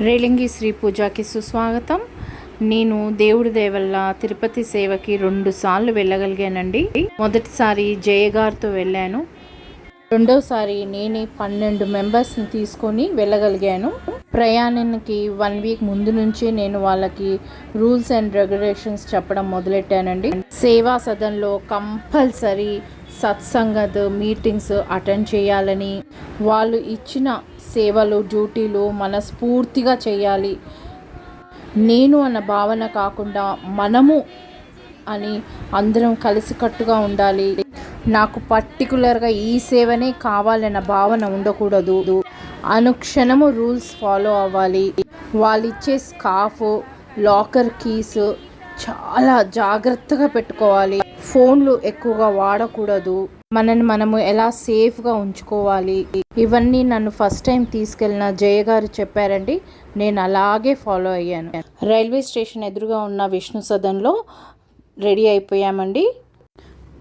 రేలింగి శ్రీ పూజకి సుస్వాగతం. నేను దేవుడి దయవల్ల తిరుపతి సేవకి 2 సార్లు వెళ్ళగలిగానండి. మొదటిసారి జయ గారితో వెళ్ళాను. రెండోసారి నేనే 12 మెంబర్స్ని తీసుకొని వెళ్ళగలిగాను. ప్రయాణానికి 1 వీక్ ముందు నుంచి నేను వాళ్ళకి రూల్స్ అండ్ రెగ్యులేషన్స్ చెప్పడం మొదలెట్టానండి. సేవా సదన్లో కంపల్సరీ సత్సంగత్ మీటింగ్స్ అటెండ్ చేయాలని, వాళ్ళు ఇచ్చిన సేవలు డ్యూటీలు మనస్ఫూర్తిగా చేయాలి, నేను అన్న భావన కాకుండా మనము అని అందరం కలిసికట్టుగా ఉండాలి, నాకు పర్టికులర్గా ఈ సేవనే కావాలన్న భావన ఉండకూడదు, అనుక్షణము రూల్స్ ఫాలో అవ్వాలి, వాళ్ళు ఇచ్చే స్కార్ఫ్ లాకర్ కీస్ చాలా జాగ్రత్తగా పెట్టుకోవాలి, ఫోన్లు ఎక్కువగా వాడకూడదు, మనము ఎలా సేఫ్గా ఉంచుకోవాలి, ఇవన్నీ నన్ను ఫస్ట్ టైం తీసుకెళ్ళిన జయ గారు చెప్పారండి. నేను అలాగే ఫాలో అయ్యాను. రైల్వే స్టేషన్ ఎదురుగా ఉన్న విష్ణు సదన్లో రెడీ అయిపోయామండి.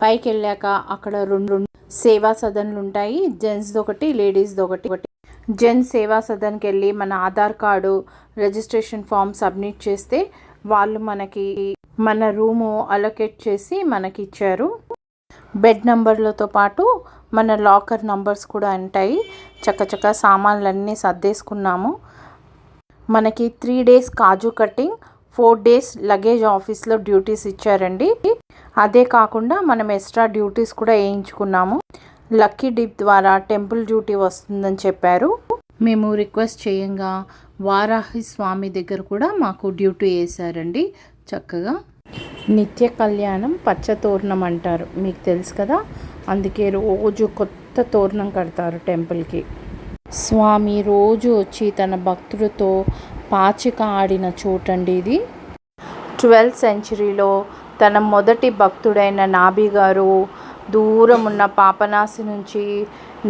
పైకి వెళ్ళాక అక్కడ రెండు సేవా సదన్లు ఉంటాయి, జెంట్స్ది ఒకటి లేడీస్ది ఒకటి. జెంట్స్ సేవా సదన్కి వెళ్ళి మన Aadhaar card registration form submit చేస్తే వాళ్ళు మనకి మన రూము అలొకేట్ చేసి మనకి ఇచ్చారు. బెడ్ నంబర్లతో పాటు మన లాకర్ నంబర్స్ కూడా ఉంటాయి. చక్కచక్క సామాన్లన్నీ సర్దేసుకున్నాము. మనకి 3 days కాజు కటింగ్, 4 days లగేజ్ ఆఫీస్లో డ్యూటీస్ ఇచ్చారండి. అదే కాకుండా మనం ఎక్స్ట్రా డ్యూటీస్ కూడా వేయించుకున్నాము. లక్కీ డిప్ ద్వారా టెంపుల్ డ్యూటీ వస్తుందని చెప్పారు. మేము రిక్వెస్ట్ చేయంగా వారాహి స్వామి దగ్గర కూడా మాకు డ్యూటీ వేశారండి. చక్కగా నిత్య కళ్యాణం పచ్చ తోరణం అంటారు, మీకు తెలుసు కదా, అందుకే రోజు కొత్త తోరణం కడతారు టెంపుల్కి. స్వామి రోజు వచ్చి తన భక్తులతో పాచిక ఆడిన చోటండి ఇది. 12th centuryలో తన మొదటి భక్తుడైన నాభి గారు దూరం ఉన్న పాపనాశి నుంచి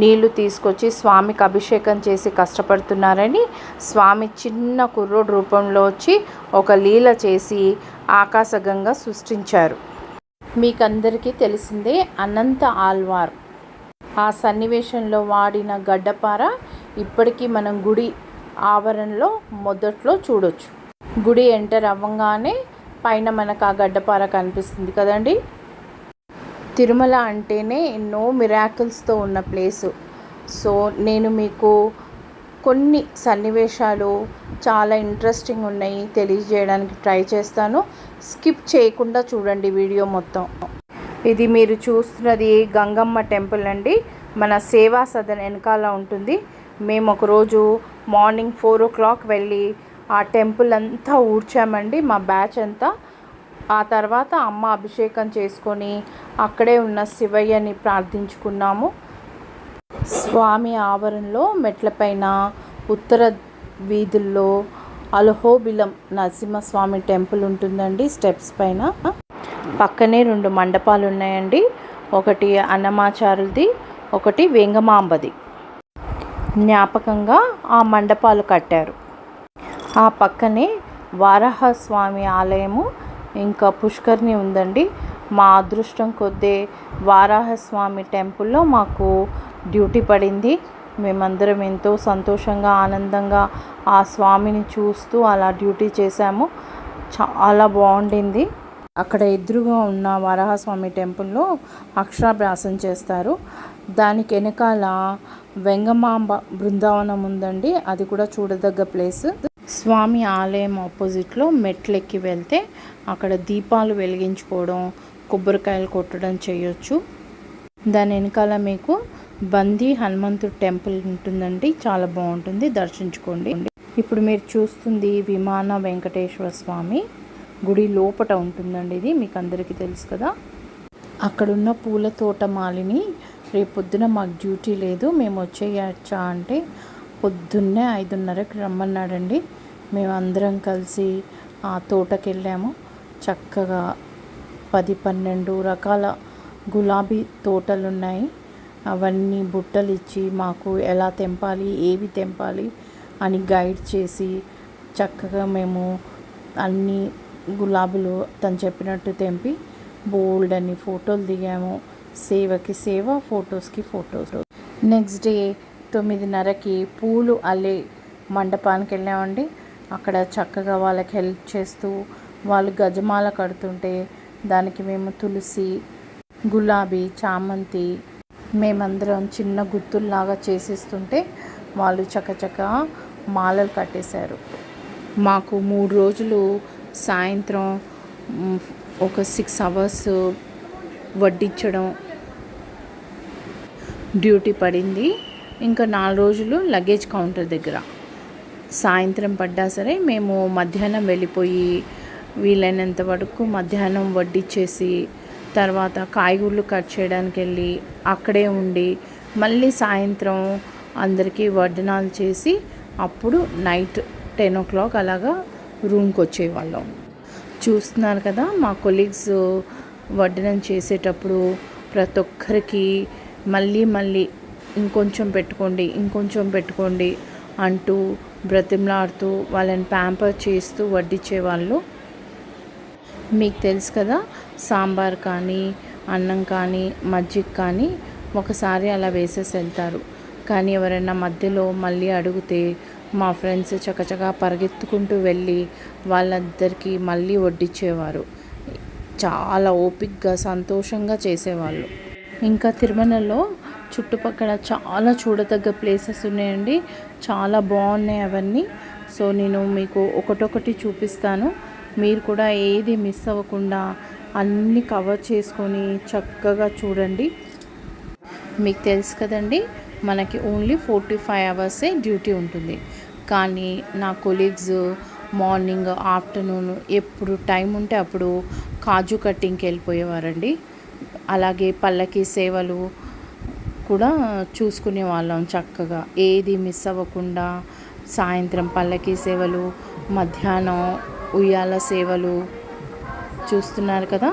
నీళ్లు తీసుకొచ్చి స్వామికి అభిషేకం చేసి కష్టపడుతున్నారని స్వామి చిన్న కుర్రోడు రూపంలో వచ్చి ఒక లీల చేసి ఆకాశగంగా సృష్టించారు. మీకందరికీ తెలిసిందే అనంత ఆల్వార్. ఆ సన్నివేశంలో వాడిన గడ్డపార ఇప్పటికీ మనం గుడి ఆవరణలో మొదట్లో చూడొచ్చు. గుడి ఎంటర్ అవ్వగానే పైన మనకు ఆ గడ్డపార కనిపిస్తుంది కదండి. తిరుమల అంటేనే ఎన్నో మిరాకిల్స్తో ఉన్న ప్లేసు. సో నేను మీకు కొన్ని సన్నివేశాలు చాలా ఇంట్రెస్టింగ్ ఉన్నాయి తెలియజేయడానికి ట్రై చేస్తాను. స్కిప్ చేయకుండా చూడండి వీడియో మొత్తం. ఇది మీరు చూస్తున్నది గంగమ్మ టెంపుల్ అండి. మన సేవా సదన్ వెనకాల ఉంటుంది. మేము ఒకరోజు మార్నింగ్ 4 o'clock వెళ్ళి ఆ టెంపుల్ అంతా ఊడ్చామండి, మా బ్యాచ్ అంతా. ఆ తర్వాత అమ్మ అభిషేకం చేసుకొని అక్కడే ఉన్న శివయ్యని ప్రార్థించుకున్నాము. స్వామి ఆవరణలో మెట్లపైన ఉత్తర వీధుల్లో అలహోబిలం నరసింహస్వామి టెంపుల్ ఉంటుందండి. స్టెప్స్ పైన పక్కనే 2 మండపాలు ఉన్నాయండి. ఒకటి అన్నమాచారులది, ఒకటి వేంగమాంబది. జ్ఞాపకంగా ఆ మండపాలు కట్టారు. ఆ పక్కనే వారాహస్వామి ఆలయము ఇంకా పుష్కరిణి ఉందండి. మా అదృష్టం కొద్దీ వారాహస్వామి టెంపుల్లో మాకు డ్యూటీ పడింది. మేమందరం ఎంతో సంతోషంగా ఆనందంగా ఆ స్వామిని చూస్తూ అలా డ్యూటీ చేశాము. చాలా బాగుండింది. అక్కడ ఎదురుగా ఉన్న వరాహస్వామి టెంపుల్లో అక్షరాభ్యాసం చేస్తారు. దానికి వెనకాల వెంగమాంబ బృందావనం ఉందండి, అది కూడా చూడదగ్గ ప్లేస్. స్వామి ఆలయం ఆపోజిట్లో మెట్లెక్కి వెళ్తే అక్కడ దీపాలు వెలిగించుకోవడం, కొబ్బరికాయలు కొట్టడం చేయొచ్చు. దాని వెనకాల మీకు బందీ హనుమంతుడు టెంపుల్ ఉంటుందండి, చాలా బాగుంటుంది, దర్శించుకోండి. ఇప్పుడు మీరు చూస్తుంది విమాన వెంకటేశ్వర స్వామి గుడి లోపట ఉంటుందండి. ఇది మీకు అందరికీ తెలుసు కదా. అక్కడున్న పూల తోట మాలిని రేపొద్దున మాకు డ్యూటీ లేదు, మేము వచ్చేయచ్చా అంటే పొద్దున్నే 5:30కి రమ్మన్నాడండి. మేము అందరం కలిసి ఆ తోటకి వెళ్ళాము. చక్కగా 10-12 రకాల గులాబీ తోటలు ఉన్నాయి. అవన్నీ బుట్టలు ఇచ్చి మాకు ఎలా తెంపాలి, ఏవి తెంపాలి అని గైడ్ చేసి చక్కగా మేము అన్ని గులాబీలు తను చెప్పినట్టు తెంపి బోల్డ్ అని ఫోటోలు దిగాము. సేవకి సేవ, ఫొటోస్కి ఫొటోస్. నెక్స్ట్ డే 9:30కి పూలు అల్లే మండపానికి వెళ్ళామండి. అక్కడ చక్కగా వాళ్ళకి హెల్ప్ చేస్తూ వాళ్ళు గజమాల కడుతుంటే దానికి మేము తులసి, గులాబీ, చామంతి మేమందరం చిన్న గుత్తుల్లాగా చేసిస్తుంటే వాళ్ళు చకచక మాలలు కట్టేశారు. మాకు 3 రోజులు సాయంత్రం ఒక 6 అవర్స్ వడ్డించడం డ్యూటీ పడింది. ఇంకా 4 రోజులు లగేజ్ కౌంటర్ దగ్గర. సాయంత్రం పడ్డా సరే మేము మధ్యాహ్నం వెళ్ళిపోయి వీలైనంత వరకు మధ్యాహ్నం వడ్డించేసి తర్వాత కాయగూరలు కట్ చేయడానికి వెళ్ళి అక్కడే ఉండి మళ్ళీ సాయంత్రం అందరికీ వడ్డనాలు చేసి అప్పుడు నైట్ 10 o'clock అలాగా రూమ్కి వచ్చేవాళ్ళం. చూస్తున్నారు కదా, మా కొలీగ్స్ వడ్డనం చేసేటప్పుడు ప్రతి ఒక్కరికి మళ్ళీ ఇంకొంచెం పెట్టుకోండి అంటూ బ్రతిమలాడుతూ వాళ్ళని ప్యాంపర్ చేస్తూ వడ్డించేవాళ్ళు. మీకు తెలుసు కదా, సాంబార్ కానీ అన్నం కానీ మజ్జిగ కానీ ఒకసారి అలా వేసేసి వెళ్తారు. కానీ ఎవరైనా మధ్యలో మళ్ళీ అడిగితే మా ఫ్రెండ్స్ చకచకా పరిగెత్తుకుంటూ వెళ్ళి వాళ్ళందరికీ మళ్ళీ వడ్డించేవారు. చాలా ఓపికగా సంతోషంగా చేసేవాళ్ళు. ఇంకా తిరుమలలో చుట్టుపక్కల చాలా చూడదగ్గ ప్లేసెస్ ఉన్నాయండి. చాలా బాగున్నాయి అవన్నీ. సో నేను మీకు ఒకటొకటి చూపిస్తాను. మీరు కూడా ఏది మిస్ అవ్వకుండా అన్నీ కవర్ చేసుకొని చక్కగా చూడండి. మీకు తెలుసు కదండి, మనకి ఓన్లీ 45 hours డ్యూటీ ఉంటుంది. కానీ నా కొలీగ్స్ మార్నింగ్, ఆఫ్టర్నూన్ ఎప్పుడు టైం ఉంటే అప్పుడు కాజు కట్టింగ్కి వెళ్ళిపోయేవారండి. అలాగే పల్లకి సేవలు కూడా చూసుకునే వాళ్ళం చక్కగా, ఏది మిస్ అవ్వకుండా. సాయంత్రం పల్లకి సేవలు, మధ్యాహ్నం ఉయ్యాల సేవలు చూస్తున్నారు కదా.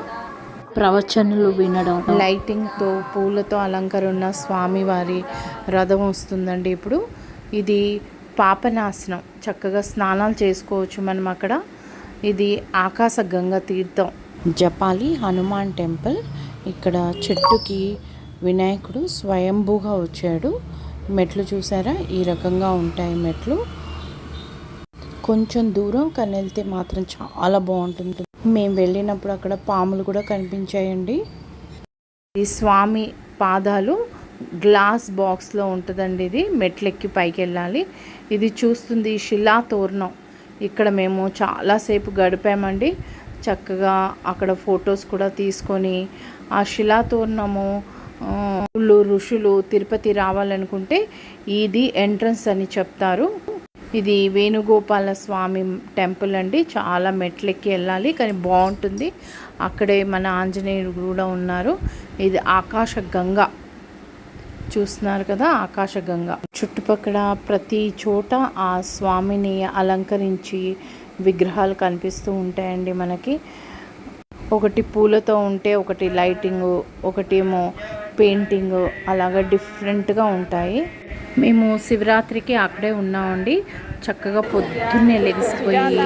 ప్రవచనలు వినడం, లైటింగ్తో పూలతో అలంకరణ స్వామివారి రథం వస్తుందండి. ఇప్పుడు ఇది పాపనాశనం, చక్కగా స్నానాలు చేసుకోవచ్చు మనం అక్కడ. ఇది ఆకాశ గంగ తీర్థం. జపాలి హనుమాన్ టెంపుల్. ఇక్కడ చెట్టుకి వినాయకుడు స్వయంభూగా వచ్చాడు. మెట్లు చూసారా, ఈ రకంగా ఉంటాయి మెట్లు. కొంచెం దూరం కానీ వెళ్తే మాత్రం చాలా బాగుంటుంది. మేము వెళ్ళినప్పుడు అక్కడ పాములు కూడా కనిపించాయండి. ఈ స్వామి పాదాలు గ్లాస్ బాక్స్లో ఉంటుందండి. ఇది మెట్లెక్కి పైకి వెళ్ళాలి. ఇది చూస్తుంది శిలా తోరణం. ఇక్కడ మేము చాలాసేపు గడిపామండి. చక్కగా అక్కడ ఫొటోస్ కూడా తీసుకొని ఆ శిలా తోరణము ఋషులు తిరుపతి రావాలనుకుంటే ఇది ఎంట్రన్స్ అని చెప్తారు. ఇది వేణుగోపాల స్వామి టెంపుల్ అండి. చాలా మెట్లెక్కి వెళ్ళాలి కానీ బాగుంటుంది. అక్కడే మన ఆంజనేయుడు కూడా ఉన్నారు. ఇది ఆకాశ గంగ చూస్తున్నారు కదా, ఆకాశ గంగ. చుట్టుపక్కల ప్రతి చోట ఆ స్వామిని అలంకరించి విగ్రహాలు కనిపిస్తూ ఉంటాయండి మనకి. ఒకటి పూలతో ఉంటే, ఒకటి లైటింగు, ఒకటేమో పెయింటింగ్, అలాగా డిఫరెంట్గా ఉంటాయి. మేము శివరాత్రికి అక్కడే ఉన్నామండి. చక్కగా పొద్దున్నే లెగిసిపోయి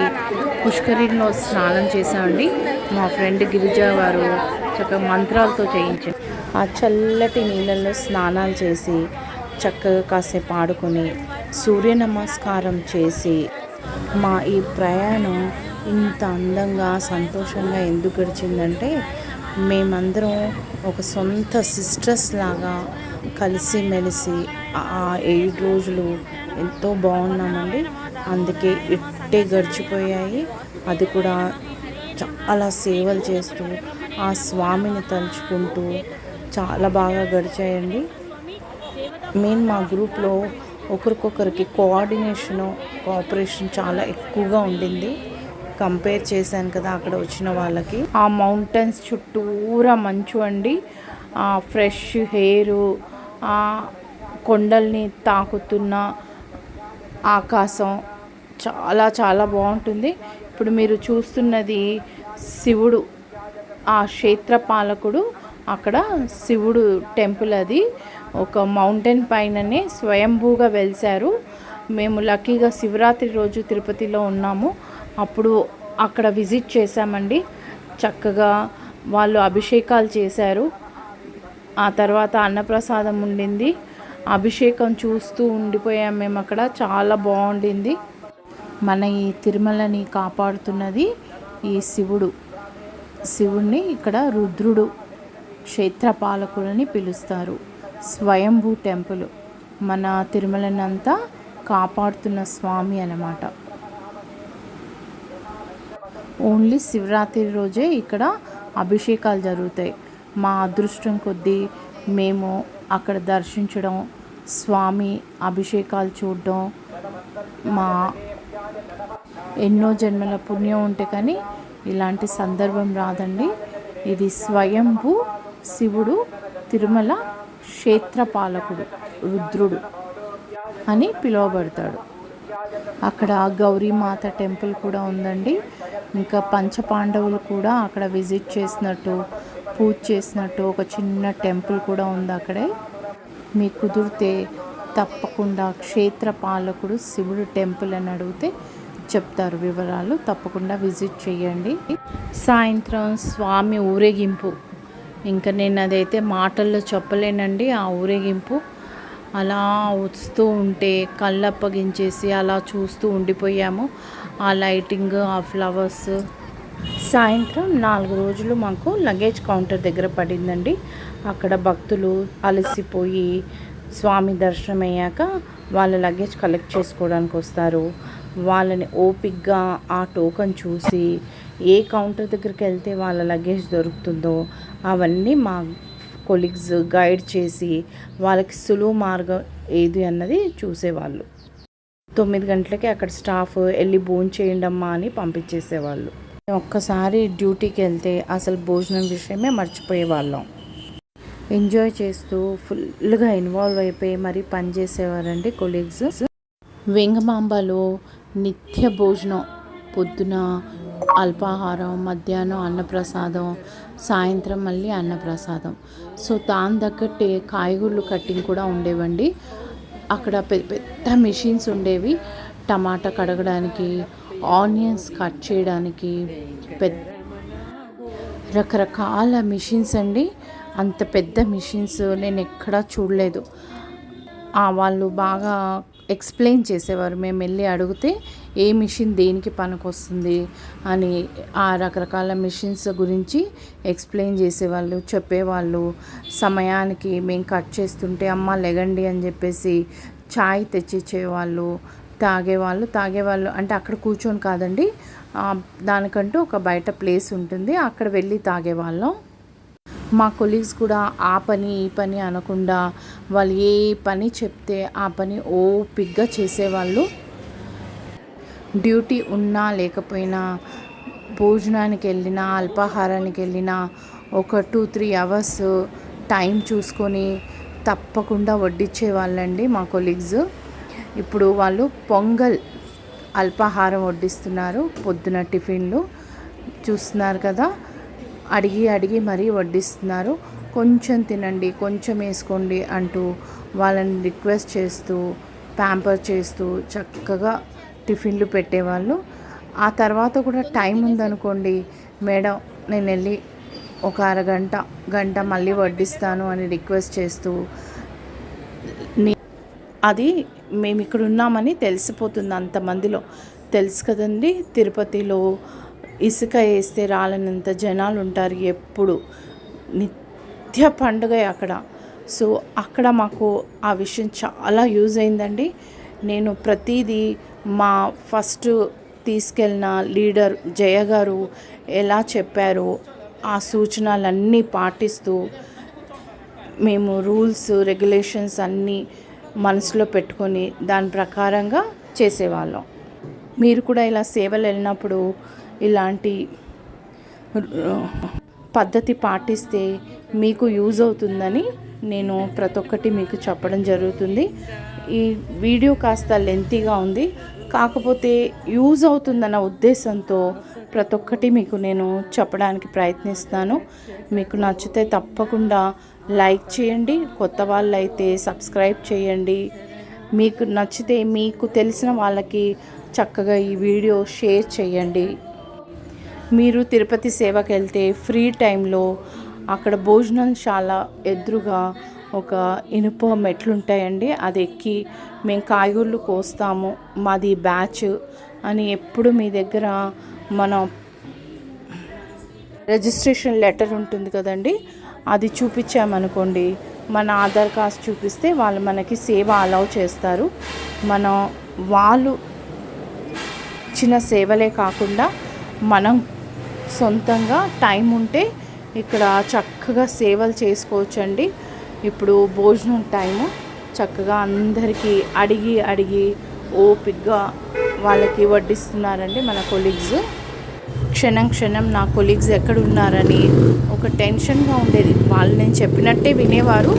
పుష్కరిణిలో స్నానం చేసామండి. మా ఫ్రెండ్ గిరిజ వారు చక్కగా మంత్రాలతో చేయించారు. ఆ చల్లటి నీళ్ళల్లో స్నానాలు చేసి చక్కగా కాసేపు ఆడుకొని సూర్య నమస్కారం చేసి మా ఈ ప్రయాణం ఇంత అందంగా సంతోషంగా ఎందుకు గడిచిందంటే మేమందరం ఒక సొంత సిస్టర్స్ లాగా కలిసిమెలిసి ఆ 7 రోజులు ఎంతో బాగున్నామండి. అందుకే ఇట్టే గడిచిపోయాయి. అది కూడా చాలా సేవలు చేస్తూ ఆ స్వామిని తలుచుకుంటూ చాలా బాగా గడిచాయండి. మెయిన్ మా గ్రూప్లో ఒకరికొకరికి కోఆపరేషన్ చాలా ఎక్కువగా ఉండింది. కంపేర్ చేశాను కదా అక్కడ వచ్చిన వాళ్ళకి. ఆ మౌంటైన్స్ చుట్టూరా మంచు అండి, ఆ ఫ్రెష్ హెయిరు, ఆ కొండల్ని తాకుతున్న ఆకాశం చాలా చాలా బాగుంటుంది. ఇప్పుడు మీరు చూస్తున్నది శివుడు, ఆ క్షేత్రపాలకుడు. అక్కడ శివుడు టెంపుల్. అది ఒక మౌంటైన్ పైననే స్వయంభూగా వెలిశారు. మేము లక్కీగా శివరాత్రి రోజు తిరుపతిలో ఉన్నాము. అప్పుడు అక్కడ విజిట్ చేశామండి. చక్కగా వాళ్ళు అభిషేకాలు చేశారు. ఆ తర్వాత అన్నప్రసాదం ఉండింది. అభిషేకం చూస్తూ ఉండిపోయాం మేము అక్కడ. చాలా బాగుండింది. మన ఈ తిరుమలని కాపాడుతున్నది ఈ శివుడిని ఇక్కడ రుద్రుడు క్షేత్రపాలకులని పిలుస్తారు. స్వయంభూ టెంపుల్ మన తిరుమలని అంతా కాపాడుతున్న స్వామి అన్నమాట. ఓన్లీ శివరాత్రి రోజే ఇక్కడ అభిషేకాలు జరుగుతాయి. మా అదృష్టం కొద్దీ మేము అక్కడ దర్శించడం, స్వామి అభిషేకాలు చూడడం మా ఎన్నో జన్మల పుణ్యం ఉంటే కానీ ఇలాంటి సందర్భం రాదండి. ఇది స్వయంభూ శివుడు, తిరుమల క్షేత్రపాలకుడు, రుద్రుడు అని పిలువబడతాడు. అక్కడ గౌరీమాత టెంపుల్ కూడా ఉందండి. ఇంకా పంచపాండవులు కూడా అక్కడ విజిట్ చేసినట్టు, పూజ చేసినట్టు ఒక చిన్న టెంపుల్ కూడా ఉంది అక్కడే. మీకు కుదిరితే తప్పకుండా క్షేత్రపాలకుడు శివుడు టెంపుల్ అని అడిగితే చెప్తారు వివరాలు. తప్పకుండా విజిట్ చేయండి. సాయంత్రం స్వామి ఊరేగింపు, ఇంకా నేను అదైతే మాటల్లో చెప్పలేనండి. ఆ ఊరేగింపు అలా వస్తూ ఉంటే కళ్ళప్పగించేసి అలా చూస్తూ ఉండిపోయాము. ఆ లైటింగ్, ఆ ఫ్లవర్స్. సాయంత్రం 4 రోజులు మాకు లగేజ్ కౌంటర్ దగ్గర పడిందండి. అక్కడ భక్తులు అలసిపోయి స్వామి దర్శనం అయ్యాక వాళ్ళ లగేజ్ కలెక్ట్ చేసుకోవడానికి వస్తారు. వాళ్ళని ఓపిక్గా ఆ టోకన్ చూసి ఏ కౌంటర్ దగ్గరికి వెళ్తే వాళ్ళ లగేజ్ దొరుకుతుందో అవన్నీ మా కొలీగ్స్ గైడ్ చేసి వాళ్ళకి సులువు మార్గం ఏది అన్నది చూసేవాళ్ళు. 9 గంటలకి అక్కడ స్టాఫ్ వెళ్ళి భోజనం చేయండమ్మా అని పంపించేసేవాళ్ళు. ఒక్కసారి డ్యూటీకి వెళ్తే అసలు భోజనం విషయమే మర్చిపోయేవాళ్ళం. ఎంజాయ్ చేస్తూ ఫుల్గా ఇన్వాల్వ్ అయిపోయి మరీ పనిచేసేవారండి కొలీగ్స్. వెంగమాంబలో నిత్య భోజనం, పొద్దున అల్పాహారం, మధ్యాహ్నం అన్నప్రసాదం, సాయంత్రం మళ్ళీ అన్నప్రసాదం. సో దాని తగ్గట్టే కాయగూరలు కట్టింగ్ కూడా ఉండేవండి. అక్కడ పెద్ద పెద్ద మిషన్స్ ఉండేవి. టమాటా కడగడానికి, ఆనియన్స్ కట్ చేయడానికి రకరకాల మిషన్స్ అండి. అంత పెద్ద మిషన్స్ నేను ఎక్కడా చూడలేదు. వాళ్ళు బాగా ఎక్స్ప్లెయిన్ చేసేవారు. మేము వెళ్ళి అడిగితే ఏ మిషన్ దేనికి పనికొస్తుంది అని ఆ రకరకాల మిషన్స్ గురించి ఎక్స్ప్లెయిన్ చేసేవాళ్ళు, చెప్పేవాళ్ళు. సమయానికి మేము కట్ చేస్తుంటే అమ్మ లెగండి అని చెప్పేసి చాయ్ తెచ్చిచ్చేవాళ్ళు. తాగేవాళ్ళు అంటే అక్కడ కూర్చొని కాదండి, దానికంటూ ఒక బయట ప్లేస్ ఉంటుంది, అక్కడ వెళ్ళి తాగేవాళ్ళం. మా కొలీగ్స్ కూడా ఆ పని ఈ పని అనకుండా వాళ్ళు ఏ పని చెప్తే ఆ పని ఓపిక్గా చేసేవాళ్ళు. డ్యూటీ ఉన్నా లేకపోయినా, భోజనానికి వెళ్ళినా, అల్పాహారానికి వెళ్ళినా ఒక 2-3 అవర్స్ టైం చూసుకొని తప్పకుండా వడ్డించేవాళ్ళండి మా కొలీగ్స్. ఇప్పుడు వాళ్ళు పొంగల్ అల్పాహారం వడ్డిస్తున్నారు. పొద్దున టిఫిన్లు చూస్తున్నారు కదా, అడిగి మరీ వడ్డిస్తున్నారు. కొంచెం తినండి, కొంచెం వేసుకోండి అంటూ వాళ్ళని రిక్వెస్ట్ చేస్తూ, ప్యాంపర్ చేస్తూ చక్కగా టిఫిన్లు పెట్టేవాళ్ళు. ఆ తర్వాత కూడా టైం ఉందనుకోండి, మేడం నేను వెళ్ళి ఒక గంట మళ్ళీ వడ్డిస్తాను అని రిక్వెస్ట్ చేస్తూ, అది మేము ఇక్కడ ఉన్నామని తెలిసిపోతుంది అంతమందిలో. తెలుసు కదండి, తిరుపతిలో ఇసుక వేస్తే రాలనంత జనాలు ఉంటారు ఎప్పుడు. నిత్య పండుగ అక్కడ. సో అక్కడ మాకు ఆ విషయం చాలా యూజ్ అయిందండి. నేను ప్రతిదీ మా ఫస్ట్ తీసుకెళ్ళిన లీడర్ జయ గారు ఎలా చెప్పారో ఆ సూచనలన్నీ పాటిస్తూ మేము రూల్స్ రెగ్యులేషన్స్ అన్నీ మనసులో పెట్టుకొని దాని ప్రకారంగా చేసేవాళ్ళం. మీరు కూడా ఇలా సేవలు వెళ్ళినప్పుడు ఇలాంటి పద్ధతి పాటిస్తే మీకు యూజ్ అవుతుందని నేను ప్రతి ఒక్కటి మీకు చెప్పడం జరుగుతుంది. ఈ వీడియో కాస్త లెంతీగా ఉంది, కాకపోతే యూజ్ అవుతుందన్న ఉద్దేశంతో ప్రతి ఒక్కటి మీకు నేను చెప్పడానికి ప్రయత్నిస్తాను. మీకు నచ్చితే తప్పకుండా లైక్ చేయండి, కొత్త వాళ్ళైతే సబ్స్క్రైబ్ చేయండి. మీకు నచ్చితే మీకు తెలిసిన వాళ్ళకి చక్కగా ఈ వీడియో షేర్ చేయండి. మీరు తిరుపతి సేవకి వెళ్తే ఫ్రీ టైంలో అక్కడ భోజనశాల ఎదురుగా ఒక ఇనుప మెట్లు ఉంటాయండి, అది ఎక్కి మేము కాయగూరలు కోస్తాము. మాది బ్యాచ్ అని ఎప్పుడు మీ దగ్గర మన రిజిస్ట్రేషన్ లెటర్ ఉంటుంది కదండి, అది చూపించామనుకోండి, మన ఆధార్ కార్డ్ చూపిస్తే వాళ్ళు మనకి సేవ అలౌ చేస్తారు. వాళ్ళు చిన్న సేవలే కాకుండా మనం సొంతంగా టైం ఉంటే ఇక్కడ చక్కగా సేవలు చేసుకోవచ్చండి. ఇప్పుడు భోజనం టైము చక్కగా అందరికీ అడిగి ఓపికగా వాళ్ళకి వడ్డిస్తున్నారండి మన కొలీగ్స్. క్షణం నా కొలీగ్స్ ఎక్కడున్నారని ఒక టెన్షన్గా ఉండేది. వాళ్ళు నేను చెప్పినట్టే వినేవారు,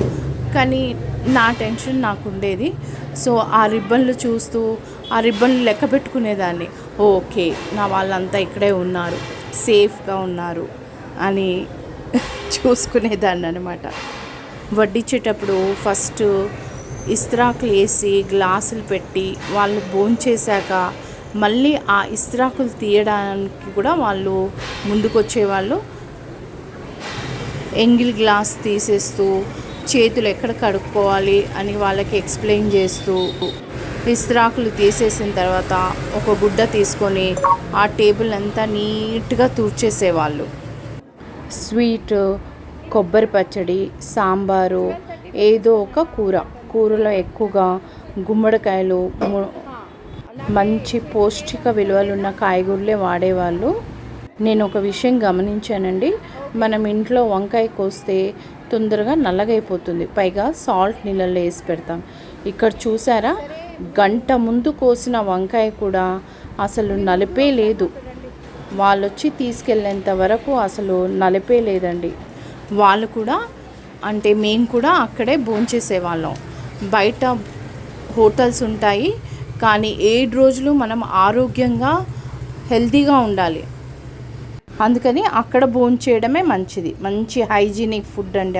కానీ నా టెన్షన్ నాకు ఉండేది. సో ఆ రిబ్బన్లు చూస్తూ ఆ రిబ్బన్లు లెక్క పెట్టుకునేదాన్ని. ఓకే, నా వాళ్ళంతా ఇక్కడే ఉన్నారు, సేఫ్గా ఉన్నారు అని చూసుకునేదాన్ని అనమాట. వడ్డించేటప్పుడు ఫస్ట్ ఇస్త్రాకులు వేసి గ్లాసులు పెట్టి వాళ్ళు భోంచేశాక మళ్ళీ ఆ ఇస్త్రాకులు తీయడానికి కూడా వాళ్ళు ముందుకొచ్చేవాళ్ళు. ఎంగిల్ గ్లాస్ తీసేస్తూ చేతులు ఎక్కడ కడుక్కోవాలి అని వాళ్ళకి ఎక్స్ప్లెయిన్ చేస్తూ, ఇస్త్రాకులు తీసేసిన తర్వాత ఒక గుడ్డ తీసుకొని ఆ టేబుల్ అంతా నీట్గా తుడిచేసేవాళ్ళు. స్వీట్, కొబ్బరి పచ్చడి, సాంబారు, ఏదో ఒక కూరలో ఎక్కువగా గుమ్మడికాయలు, మంచి పౌష్టిక విలువలున్న కాయగూరలే వాడేవాళ్ళు. నేను ఒక విషయం గమనించానండి, మనం ఇంట్లో వంకాయ కోస్తే తొందరగా నల్లగైపోతుంది, పైగా సాల్ట్ నీళ్ళల్లో వేసి పెడతాం. ఇక్కడ చూసారా, గంట ముందు కోసిన వంకాయ కూడా అసలు నలిపే లేదు. వాళ్ళు వచ్చి తీసుకెళ్ళేంత వరకు అసలు నలిపే లేదండి. వాళ్ళు కూడా అంటే మేము కూడా అక్కడే భోంచేసేవాళ్ళం. బయట హోటల్స్ ఉంటాయి, కానీ 7 రోజులు మనం ఆరోగ్యంగా హెల్తీగా ఉండాలి. అందుకని అక్కడ భోంచేయడమే మంచిది. మంచి హైజీనిక్ ఫుడ్ అండి.